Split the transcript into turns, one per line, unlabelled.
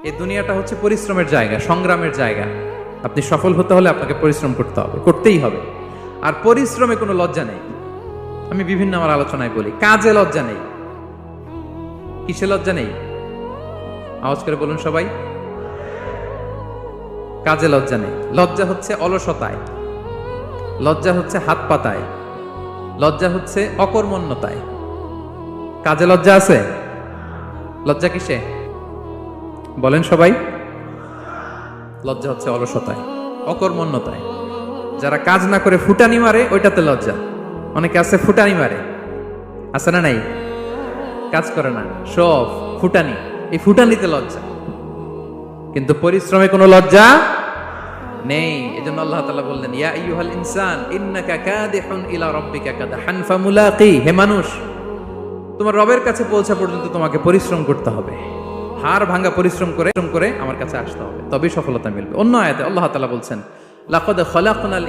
এই দুনিয়াটা হচ্ছে পরিশ্রমের জায়গা, সংগ্রামের জায়গা। আপনি সফল হতে হলে আপনাকে পরিশ্রম করতে হবে, করতেই হবে। আর পরিশ্রমে কোনো লজ্জা নেই। আমি বিভিন্ন আমার আলোচনায় বলি, কাজে লজ্জা নেই। কিসে লজ্জা নেই? আওয়াজ করে বলুন সবাই। কাজে লজ্জা নেই। লজ্জা হচ্ছে অলসতায়, লজ্জা হচ্ছে হাত পাতায়, লজ্জা হচ্ছে অকর্মণ্যতায়। কাজে লজ্জা আছে? লজ্জা কিসে বলেন সবাই? লজ্জা হচ্ছে অলসতায়, অকর্মণ্যতায়। যারা কাজ না করে ফুটানি মারে ওইটাতে লজ্জা। অনেকে আছে ফুটানি মারে, আছে না নাই? কাজ করে না, সব ফুটানি, এই ফুটানিতে লজ্জা। কিন্তু পরিশ্রমে কোনো লজ্জা নেই। এজন্য আল্লাহ তাআলা বললেন, ইয়া আইয়ুহাল ইনসান ইন্নাকা কাদিহুন ইলা রাব্বিকা কাদহান ফামুলাকি। হে মানুষ, তোমার রবের কাছে পৌঁছা পর্যন্ত তোমাকে পরিশ্রম করতে হবে। হাড় ভাঙা পরিশ্রম করে আমার কাছে আসতে হবে, তবেই সফলতা মিলবে। অন্য আয়াতে আল্লাহ তাআলা বলছেন, লাকাদ খালাকনাল